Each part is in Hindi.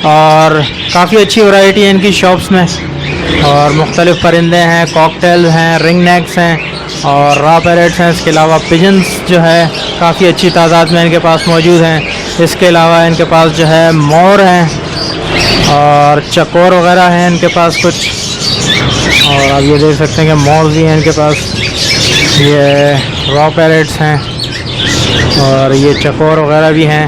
और काफ़ी अच्छी वैरायटी है इनकी शॉप्स में। और मुख्तलिफ़ परिंदे हैं, कॉकटेल हैं, रिंग नेक्स हैं और रॉ पैरेट्स हैं। इसके अलावा पिजन्स जो है काफ़ी अच्छी तादाद में इनके पास मौजूद हैं। इसके अलावा इनके पास जो है मोर हैं और चकोर वगैरह हैं इनके पास कुछ। और आप ये देख सकते हैं कि मोर भी हैं इनके पास। ये रॉ पैरेट्स हैं और ये चकोर वगैरह भी हैं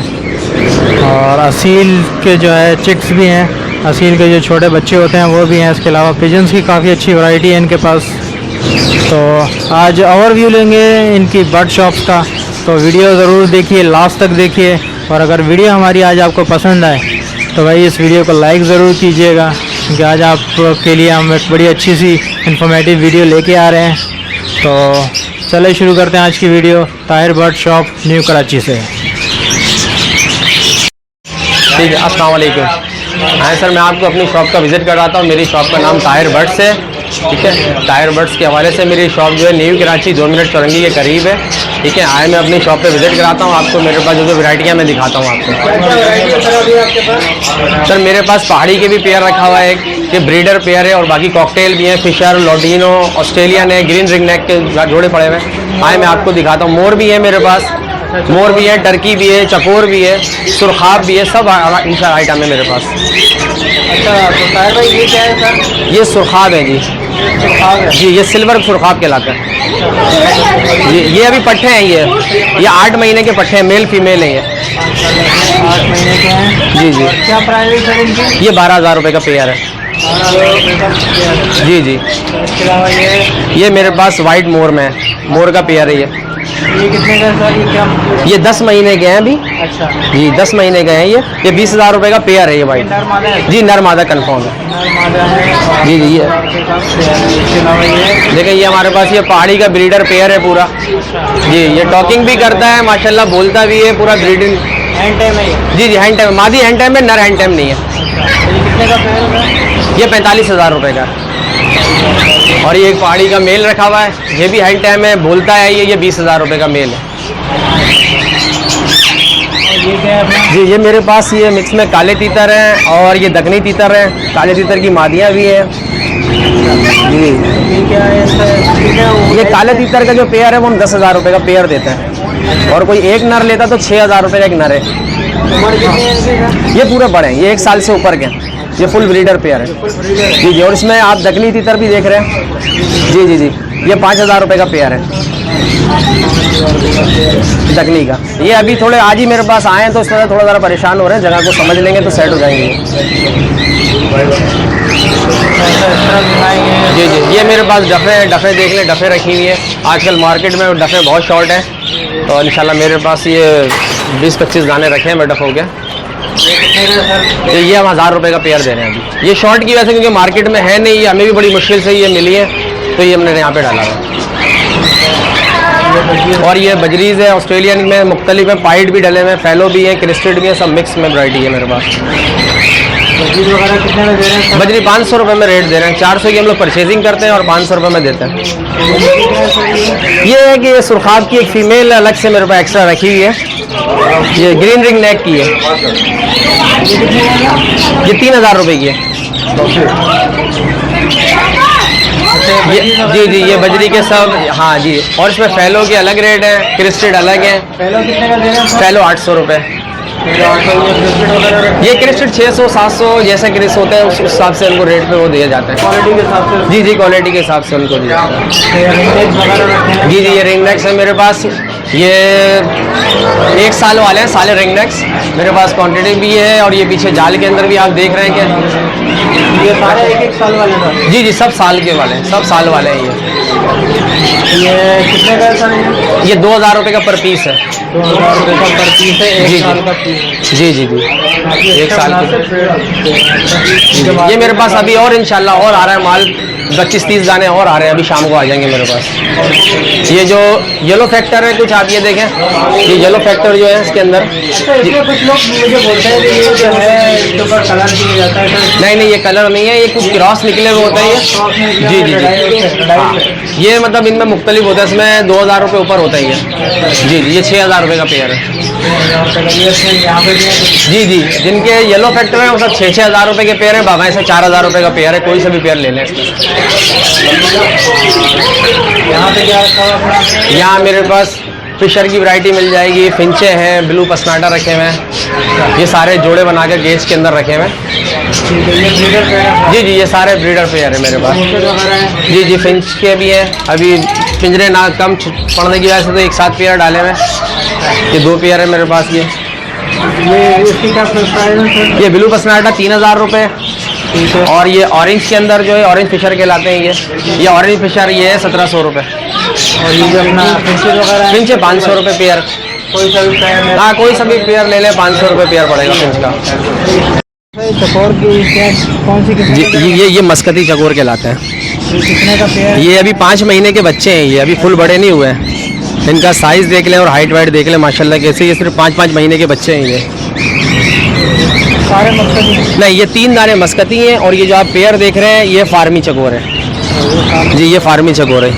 और असील के जो है चिक्स भी हैं, असील के जो छोटे बच्चे होते हैं वो भी हैं। इसके अलावा पिजन्स की काफ़ी अच्छी वैरायटी है इनके पास। तो आज ओवरव्यू लेंगे इनकी बर्ड शॉप्स का, तो वीडियो ज़रूर देखिए, लास्ट तक देखिए। और अगर वीडियो हमारी आज आपको पसंद आए तो भाई इस वीडियो को लाइक ज़रूर कीजिएगा, क्योंकि आज आपके लिए हम एक बड़ी अच्छी सी इंफॉर्मेटिव वीडियो लेके आ रहे हैं। तो चलिए शुरू करते हैं आज की video Tahir bird shop new Karachi से। ठीक है, अस्सलाम वालेकुम। हाँ सर, मैं आपको अपनी शॉप का विज़िट कराता हूँ। मेरी शॉप का नाम ताहिर बर्ड्स है। ठीक है, ताहिर बर्ड्स के हवाले से मेरी शॉप जो है न्यू कराची 2 मिनट चौरंगी के करीब है। ठीक है, आए मैं अपनी शॉप पे विज़िट कराता हूँ आपको। मेरे पास जो वैरायटियाँ मैं दिखाता हूँ आपको। सर मेरे पास पहाड़ी के भी पेयर रखा हुआ है, एक ये ब्रीडर पेयर है और बाकी कॉकटेल भी हैं, फिशर, लोडिनो, ऑस्ट्रेलियन है, ग्रीन रिंग नेक के जोड़े पड़े हुए हैं। आए मैं आपको दिखाता हूँ। मोर भी है मेरे पास, मोर भी है, टर्की भी है, चकोर भी है, सुरखाब भी है, सब आइटम है मेरे पास। अच्छा, तो ताहिर भाई ये क्या है सर? ये सुरखाब है जी। सुरखाब है जी, ये सिल्वर सुरखाब कहलाता है। ये अभी पट्ठे हैं, ये 8 महीने के पट्ठे हैं, मेल फीमेल हैं ये। 8 महीने के हैं जी जी। क्या प्राइस है सर इनकी? ये 12,000 रुपये का पेयर है। 12,000 रुपये का पेयर है। जी जी। इसके अलावा ये मेरे पास वाइट मोर में है, मोर का पेयर है ये कितने का सर? ये क्या मतलब? ये 10 महीने के हैं अभी। अच्छा जी, 10 महीने के हैं ये 20,000 रुपये का पेयर है ये वाइट। नर मादा है? जी, नर मादा कन्फर्म है। नर मादा है। जी जी। ये इसके अलावा ये देखिए, ये हमारे पास ये पहाड़ी का ब्रीडर पेयर है पूरा। जी, ये टॉकिंग भी करता है माशाल्लाह, बोलता भी है, पूरा ब्रीडिंग हैंड टाइम है ये? जी जी, हैंड टाइम, मादी हैंड टाइम है, नर हैंड टाइम नहीं है। ये कितने का पेयर है? ये 45,000 रुपये का। और ये एक पहाड़ी का मेल रखा हुआ है, ये भी हैंड टाइम है, बोलता है ये 20,000 रुपये का मेल है। ये क्या है अपना? जी, ये मेरे पास ये मिक्स में काले तीतर हैं और ये दखनी तीतर है, काले तीतर की मादियाँ भी हैं। जी, ये क्या है इसका? ये काले तीतर का जो पेयर है वो हम 10,000 रुपये का पेयर देते हैं, और कोई एक नर लेता तो 6,000 रुपये का एक नर है। उम्र कितनी है इनकी सर? ये पूरे बड़े हैं, ये 1 साल से ऊपर के हैं। ये फुल ब्रीडर पेयर है। जी जी। और इसमें आप दखनी तीतर भी देख रहे हैं। जी जी जी। ये 5,000 रुपये का पेयर है दखनी का। ये अभी थोड़े आज ही मेरे पास आए हैं, तो इस वजह थोड़ा ज़रा परेशान हो रहे हैं। जगह को समझ लेंगे तो सेट हो जाएंगे। जी जी। ये मेरे पास डफ़े देख लें, डफ़े रखी हुई है। आजकल मार्केट में डफ़े बहुत शॉर्ट हैं, तो इंशाल्लाह मेरे पास ये 20-25 दाने रखे हैं मैं डफ़ों के। तो ये हम 1,000 रुपये का पेयर दे रहे हैं अभी। ये शॉर्ट की वजह से, क्योंकि मार्केट में है नहीं, हमें भी बड़ी मुश्किल से ये मिली है, तो ये हमने यहाँ पे डाला है। और ये बजरीज है, ऑस्ट्रेलियन में मुख्तलिफ है, पाइट भी डले हुए हैं, फैलो भी है, क्रिस्टेड भी है, सब मिक्स में वैरायटी है मेरे पास। बजरी वगैरह कितने में दे रहे हैं? बजरी 500 रुपये में रेट दे रहे हैं। 400 की हम लोग परचेजिंग करते हैं और 500 रुपये में देते हैं। ये है कि ये सुरखाब की एक फ़ीमेल अलग से मेरे पास एक्स्ट्रा रखी हुई है, ये ग्रीन रिंग नेक की है। ये 3,000 रुपये की है। जी जी। ये बजरी के सब, हाँ जी। और इसमें फैलो के अलग रेट हैं, क्रिस्टेड अलग हैं। पहले कितने का दे रहे हैं? फैलो 800 रुपये। ये क्रिस्टेड 600-700 जैसे क्रिस्ट होते हैं उस हिसाब से उनको रेट पे वो दिया जाता है, क्वालिटी के हिसाब से। जी जी, क्वालिटी के हिसाब से उनको दिया जाता है। जी जी। ये रिंग नेक्स है मेरे पास, ये 1 साल वाले हैं, साले रिंग नेक्स मेरे पास क्वांटिटी भी है। और ये पीछे जाल के अंदर भी आप देख रहे हैं कि ये सारे 1-1 साल वाले हैं? जी जी, सब साल के वाले हैं, सब साल वाले हैं। ये कितने का है सर? ये 2,000 रुपये का पर पीस है। 2,000 रुपये का पर पीस है, 1 साल का पीस। जी जी जी। 1 साल के। ये मेरे पास अभी और इंशाल्लाह और आ रहा है माल, 25-30 दाने और आ रहे हैं, अभी शाम को आ जाएंगे मेरे पास। ये जो येलो फैक्टर है, कुछ आप ये देखें, ये येलो फैक्टर जो है इसके अंदर। अच्छा, इसमें कुछ लोग मुझे बोलते हैं कि ये जो है इसके ऊपर कलर किया जाता है। नहीं, ये कलर नहीं है, ये कुछ क्रॉस निकले हुए होते हैं ये। जी जी जी। हाँ, ये मतलब इनमें मुख्तलिफ होता है, इसमें 2,000 रुपये ऊपर होता है ये। जी जी। ये 6,000 रुपये का पेयर है। यहाँ पे भी है? जी जी, जिनके येलो फैक्टर हैं वो सब 6-6 हज़ार रुपये के पेयर है, बाबाएँ से 4,000 रुपये का पेयर है, कोई सा भी पेयर ले लें। यहाँ पे क्या रखा हुआ अपना? यहाँ मेरे पास फिशर की वैरायटी मिल जाएगी, फिंचे हैं, ब्लू पसनाटा रखे हुए हैं, ये सारे जोड़े बना के गेज के अंदर रखे हुए हैं। ठीक है, ये ब्रीडर पेयर है? जी जी, ये सारे ब्रीडर पेयर है मेरे पास। जी जी, फिंच के भी हैं, अभी पिंजरे ना कम पड़ने की वजह से तो एक साथ पेयर डाले हुए हैं, ये 2 पेयर है मेरे पास। ये इसकी क्या प्राइस है सर? ये ब्लू पसनाटा 3,000 रुपये, ठीक है। और ये ऑरेंज के अंदर जो है ऑरेंज फिशर कहलाते हैं, ये ऑरेंज फिशर ये है 1,700 रुपये, और ये जो अपना फिंचेस वगैरह है? फिंच है 500 रुपये पेयर। कोई सा भी पेयर है? हाँ, कोई सा भी पेयर ले लें, 500 रुपये पेयर पड़ेगा फिंच का। चकोर की क्या कौन सी किस्म जी, का? ये मस्कती चकोर कहलाते हैं। ये कितने का पेयर है? ये अभी 5 महीने के बच्चे हैं, ये अभी फुल बड़े नहीं हुए हैं। इनका साइज़ देख लें और हाइट वाइट देख लें, माशाल्लाह कैसे, ये सिर्फ 5-5 महीने के बच्चे हैं ये। सारे मकसद नहीं, ये 3 दाने मस्कती हैं, और ये जो आप पेयर देख रहे हैं ये फार्मी चकोर है। जी, ये फार्मी चकोर है,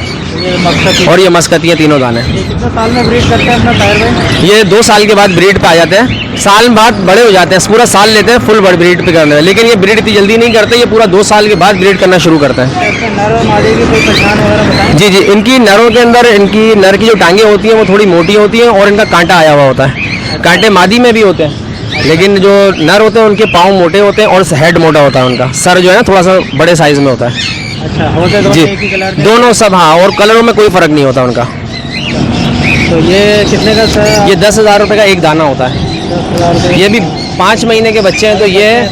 मकसद। और ये मस्कती है, तीनों दाने। ये कितने साल में ब्रीड करते हैं अपना टायर भाई? ये 2 साल के बाद ब्रीड पे आ जाते हैं, साल बाद बड़े हो जाते हैं, पूरा साल लेते हैं फुल ब्रीड पे करने में, लेकिन ये ब्रीड इतनी जल्दी नहीं करते, ये पूरा 2 साल के बाद ब्रीड करना शुरू करते हैं। इसके नर और मादी की कोई पहचान वगैरह बताएं? जी जी, इनकी नरों के अंदर, इनकी नर की जो टांगें होती हैं वो थोड़ी मोटी होती हैं, और इनका कांटा आया हुआ होता है। कांटे मादी में भी होते हैं, लेकिन जो नर होते हैं उनके पाँव मोटे होते हैं और हेड मोटा होता है उनका, सर जो है ना थोड़ा सा बड़े साइज़ में होता है। अच्छा, होते दोनों जी, एक ही कलर के? दोनों सब, हाँ, और कलरों में कोई फ़र्क नहीं होता उनका। तो ये कितने का सर? ये 10,000 रुपये का एक दाना होता है। 10,000 रुपये। ये भी 5 महीने के बच्चे हैं, तो ये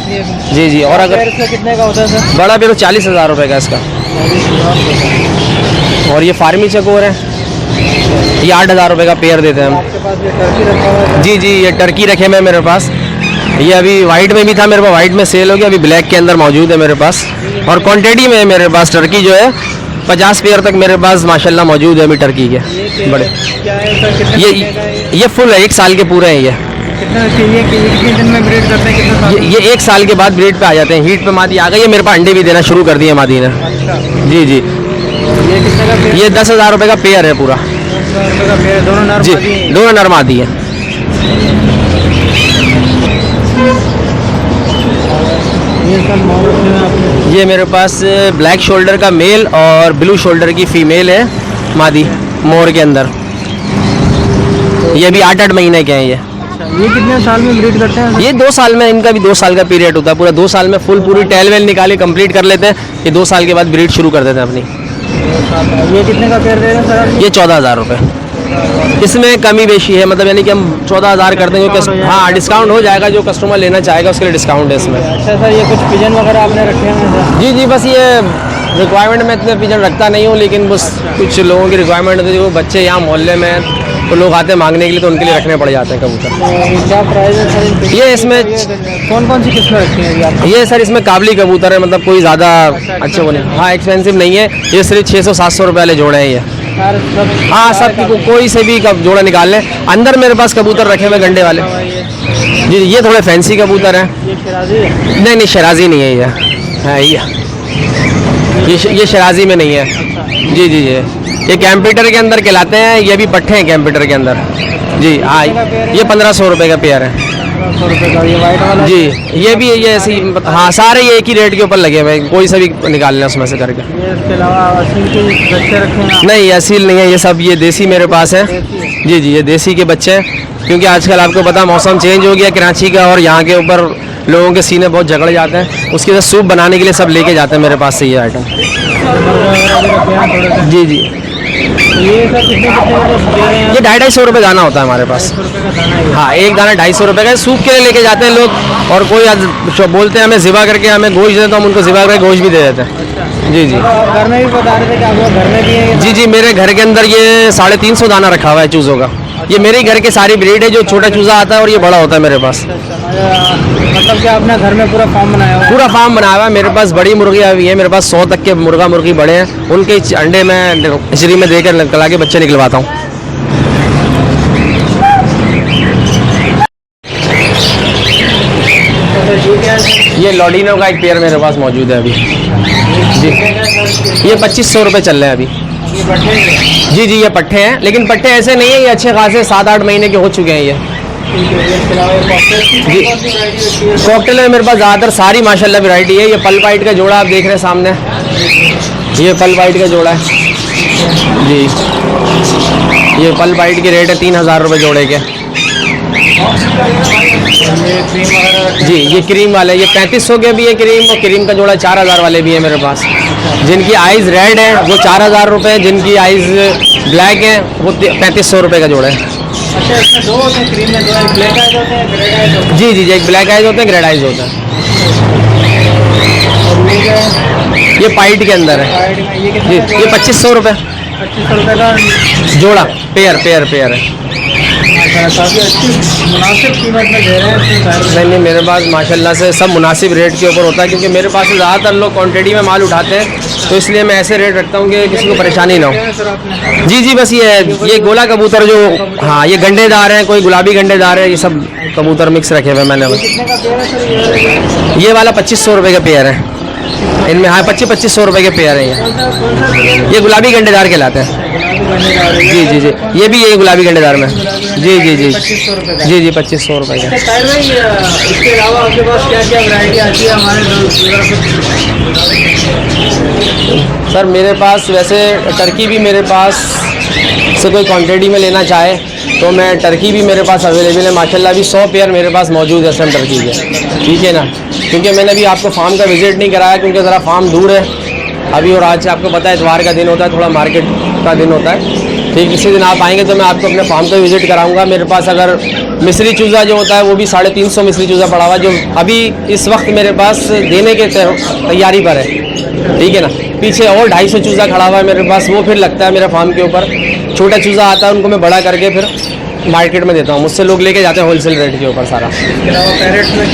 जी जी, और अगर इसका कितने का होता है सर? बड़ा भी तो 40,000 रुपये का इसका। और ये फार्मी चकोर है, ये 8,000 रुपये का पेयर देते हैं हम। आपके पास ये टर्की रखा हुआ है? जी जी, ये टर्की रखे हुए हैं मेरे पास, ये अभी वाइट में भी था मेरे पास, वाइट में सेल हो गया, अभी ब्लैक के अंदर मौजूद है मेरे पास, और क्वांटिटी में है मेरे पास। टर्की जो है 50 पेयर तक मेरे पास माशाल्लाह मौजूद है अभी टर्की के बड़े। क्या है सर, कितने महीने का है ये फुल है, 1 साल के पूरे हैं ये। कितना चाहिए कि कितने दिन में ब्रीड करते हैं, कितने साल? ये 1 साल के बाद ब्रीड पे आ जाते हैं, हीट पे मादी आ गई है, मेरे पास अंडे भी देना शुरू कर दिए मादी ने। अच्छा, जी जी, ये कितने का पेयर? ये 10,000 रुपये का पेयर है पूरा। 10,000 रुपये का पेयर, दोनों नर जी, मादी हैं? दोनों नर मादी है। ये सब मॉडल में आपने? ये मेरे पास ब्लैक शोल्डर का मेल और ब्लू शोल्डर की फीमेल है मादी, मोर के अंदर। ये भी 8-8 महीने के हैं ये। ये कितने साल में ब्रीड करते हैं? ये 2 साल में, इनका भी 2 साल का पीरियड होता है, पूरा 2 साल में पूरी टेल वेल निकाली कंप्लीट कर लेते हैं, ये 2 साल के बाद ब्रीड शुरू कर देते हैं अपनी। ये कितने का पेयर दे रहे हैं सर? ये 14,000 रुपये, इसमें कमी बेशी है, मतलब यानी कि हम 14,000 कर देंगे, हाँ डिस्काउंट हो जाएगा, जो कस्टमर लेना चाहेगा उसके लिए डिस्काउंट है इसमें। अच्छा सर, ये कुछ पिजन वगैरह आपने रखे हैं सर? जी जी, बस ये रिक्वायरमेंट में इतने पिजन रखता नहीं हूँ, लेकिन बस कुछ लोगों की रिक्वायरमेंट होती है, वो बच्चे यहाँ मोहल्ले में तो लोग आते हैं मांगने के लिए, तो उनके लिए रखने पड़ जाते हैं कबूतर। तो क्या प्राइस है सर इन पिजन? ये इसमें कौन कौन सी किस्में रखी हैं आप? ये सर इसमें काबली कबूतर है, मतलब कोई ज़्यादा अच्छे वो नहीं, हाँ एक्सपेंसिव नहीं है, ये सिर्फ 600-700 रुपये वाले जोड़े हैं ये। हाँ, सब कोई से भी जोड़ा निकाल लें। अंदर मेरे पास कबूतर रखे हुए गंडे वाले। जी, ये थोड़े फैंसी कबूतर हैं। ये शराजी है? नहीं, शराजी नहीं है ये, ये शराजी में नहीं है। जी जी जी, ये कैंपीटर के अंदर कहलाते हैं, ये भी पट्टे हैं कैंपीटर के अंदर। जी हाँ, ये 1,500 रुपये का पेयर है। 1,500 रुपये का ये वाइट वाला? जी, ये भी ये ऐसी, हाँ सारे ये एक ही रेट के ऊपर लगे हुए हैं, कोई सा भी निकाल लें उसमें से करके। ये इसके अलावा असील के बच्चे रखे हैं? नहीं, असील नहीं है, ये सब ये देसी मेरे पास है। जी जी, ये देसी के बच्चे हैं, क्योंकि आजकल आपको पता मौसम चेंज हो गया कराची का, और यहाँ के ऊपर लोगों के सीने बहुत झगड़ जाते हैं, उसके लिए सूप बनाने के लिए सब लेके जाते हैं मेरे पास से ये आइटम। जी जी, ये सर कितने का दे रहे हैं? ये 250-250 रुपये दाना होता है हमारे पास। 100 रुपये का दाना है? हाँ, एक दाना 250 रुपये का, सूप के लिए लेके जाते हैं लोग, और कोई बोलते हैं हमें ज़िबा करके हमें गोश्त देते, तो हम उनको ज़िबा करके गोश्त भी दे देते हैं। जी जी, आप घर में भी बता रहे थे कि आप घर में भी है? जी जी, मेरे घर के अंदर ये 350 दाना रखा हुआ है चूज़ों का। ये मेरे ही घर के सारी ब्रीड है, जो छोटा चूज़ा आता है और ये बड़ा होता है मेरे पास। मतलब कि आपने घर में पूरा फार्म बनाया हुआ है? पूरा फार्म बनाया हुआ है मेरे पास, बड़ी मुर्गियाँ भी हैं मेरे पास, 100 तक के मुर्गा मुर्गी बड़े हैं, उनके अंडे मैं हजरी में देकर निकला के बच्चे निकलवाता हूँ। ये लॉडिनो का एक पेयर मेरे पास मौजूद है अभी। जी, ये 2,500 रुपये चल रहे हैं अभी। ये बच्चे हैं? जी जी, ये पट्टे हैं, लेकिन पट्टे ऐसे नहीं है, ये अच्छे खासे 7-8 महीने के हो चुके हैं ये। जी कॉकटेल में मेरे पास ज़्यादातर सारी माशाल्लाह वैरायटी है। ये पल वाइट का जोड़ा आप देख रहे हैं सामने, ये पल वाइट का जोड़ा है जी। ये पल वाइट के रेट है 3000 रुपये जोड़े के जी। ये क्रीम वाले ये 3500 के भी है क्रीम, और क्रीम का जोड़ा 4000 वाले भी है मेरे पास। जिनकी आइज़ रेड है वो 4000 रुपये, जिनकी आइज़ ब्लैक है वो 3500 रुपये का जोड़ा है। अच्छा, इसमें दो होते हैं क्रीम में, दो एक ब्लैक आइज होते हैं, ग्रेड आइज होते हैं। जी जी जी, एक ब्लैक आइज होते हैं, ग्रेड आइज होता है। और ये क्या है? ये पाइट के अंदर है साइड में ये जी। कितना? ये 2500 रुपये 2500 रुपये का जोड़ा, पेयर है। काफ़ी अच्छी मुनासिब कीमत में दे रहे हैं। नहीं मेरे पास माशाल्लाह से सब मुनासिब रेट के ऊपर होता है, क्योंकि मेरे पास ज़्यादातर लोग क्वांटिटी में माल उठाते हैं, तो इसलिए मैं ऐसे रेट रखता हूँ कि किसी को परेशानी ना हो। जी जी, बस ये गोला कबूतर जो, हाँ ये गंडेदार हैं, कोई गुलाबी गंडेदार है, ये सब कबूतर मिक्स रखे हुए मैंने बस। ये वाला 2500 रुपये का पेयर है इनमें, हाँ 2500 रुपये के पेयर है। ये गुलाबी गंडेदार कहलाते हैं जी जी जी। ये भी ये गुलाबी गंडेदार में जी जी जी 2500 रुपये का। जी जी 2500 रुपये का। ताहिर भाई, इसके अलावा आपके पास क्या क्या वैरायटी आती है हमारे? सर मेरे पास वैसे टर्की भी मेरे पास से कोई क्वांटिटी में लेना चाहे तो मैं टर्की भी मेरे पास अवेलेबल है माशाल्लाह। अभी 100 पेयर मेरे पास मौजूद है सर टर्की के, ठीक है ना। क्योंकि मैंने अभी आपको फार्म का विज़िट नहीं कराया, क्योंकि ज़रा फार्म दूर है अभी, और आज से आपको पता है इतवार का दिन होता है, थोड़ा मार्केट का दिन होता है, ठीक। इसी दिन आप आएंगे तो मैं आपको अपने फार्म का विज़िट कराऊंगा। मेरे पास अगर मिस्री चूज़ा जो होता है वो भी 350 मिस्री चूज़ा पड़ा हुआ है, जो अभी इस वक्त मेरे पास देने के तैयारी पर है, ठीक है ना। पीछे और 250 चूज़ा खड़ा हुआ है मेरे पास, वो फिर लगता है मेरे फार्म के ऊपर। छोटा चूज़ा आता है, उनको मैं बड़ा करके फिर मार्केट में देता हूँ, मुझसे लोग लेके जाते हैं होलसेल रेट के ऊपर सारा। इसके अलावा पैरेट्स में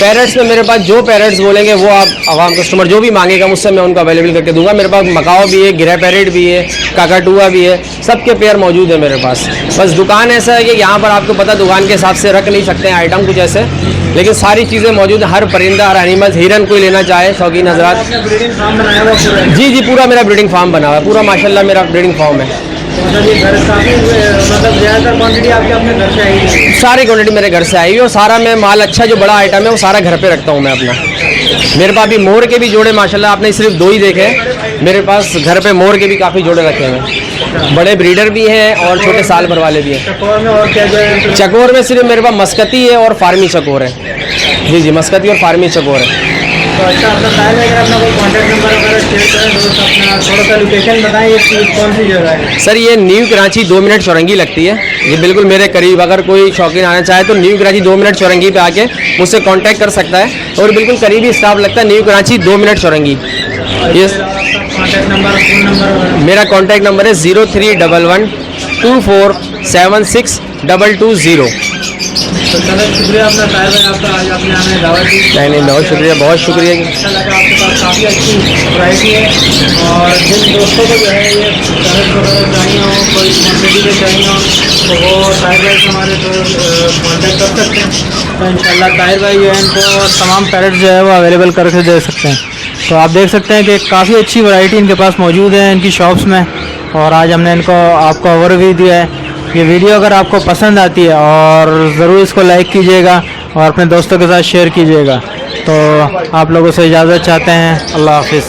पैरेट्स में मेरे पास जो पैरेट्स बोलेंगे वो आप आवाम कस्टमर जो भी मांगेगा मुझसे मैं उनको अवेलेबल करके दूंगा। मेरे पास मकाओ भी है, गिरा पैरेट भी है, काकाटुआ भी है, सबके पेयर मौजूद है मेरे पास। बस दुकान ऐसा है कि यहाँ पर आपको पता दुकान के हिसाब से रख नहीं सकते हैं आइटम कुछ ऐसे, लेकिन सारी चीज़ें मौजूद हैं। हर परिंदा, हर एनिमल्स, हिरन कोई लेना चाहे शौकीन हजरात। ब्रीडिंग फार्म बनाया हुआ पूरा? जी जी, पूरा मेरा ब्रीडिंग फार्म बना हुआ है, पूरा माशाल्लाह मेरा ब्रीडिंग फार्म है। मतलब ये घर काफ़ी, मतलब ज़्यादातर क्वांटिटी आपके अपने घर से आई है? सारी क्वांटिटी मेरे घर से आई हुई है, और सारा मैं माल अच्छा जो बड़ा आइटम है वो सारा घर पे रखता हूँ मैं अपना। मेरे पास भी मोर के भी जोड़े माशाल्लाह, आपने सिर्फ 2 ही देखे, मेरे पास घर पे मोर के भी काफ़ी जोड़े रखे हैं। बड़े ब्रीडर भी हैं और छोटे साल भर वाले भी हैं। चकोर में और क्या क्या? चकोर में सिर्फ मेरे पास मस्कती है और फार्मी चकोर है। जी जी, मस्कती और फार्मी चकोर है। तो अच्छा, अपना टाइम अगर अपना कोई कॉन्टैक्ट नंबर वगैरह शेयर करें दोस्त, अपना थोड़ा सा लोकेशन बताएं, ये कौन सी जगह है? सर ये न्यू कराची 2 मिनट चौरंगी लगती है, ये बिल्कुल मेरे करीब। अगर कोई शौकीन आना चाहे तो न्यू कराची 2 मिनट चौरंगी पे आके मुझसे कांटेक्ट कर सकता है, और बिल्कुल करीबी स्टाफ लगता है न्यू कराची 2 मिनट चौरंगी। ये कॉन्टैक्ट नंबर, फ़ोन नंबर? मेरा कॉन्टैक्ट नंबर है 0311 24 76 220। तो चलो शुक्रिया अपना ताहिर भाई, आपका आज आपने हमें दावत दी। नहीं बहुत शुक्रिया, बहुत शुक्रिया। अच्छा लगा, आपके पास काफ़ी अच्छी वैरायटी है, और जिन दोस्तों को जो है ये पैरेट वगैरह चाहिए हो, कोई क्वान्टिटी में चाहिए हो, तो वो ताहिर भाई से हमारे तो कॉन्टैक्ट कर सकते हैं। तो इंशाल्लाह ताहिर भाई जो है इनको तमाम पैरेट जो है वो अवेलेबल करके दे सकते हैं। तो आप देख सकते हैं कि काफ़ी अच्छी वैरायटी इनके पास मौजूद है इनकी शॉप्स में, और आज हमने इनको आपको ओवरव्यू दिया है। ये वीडियो अगर आपको पसंद आती है और ज़रूर इसको लाइक कीजिएगा और अपने दोस्तों के साथ शेयर कीजिएगा। तो आप लोगों से इजाज़त चाहते हैं। अल्लाह हाफिज़।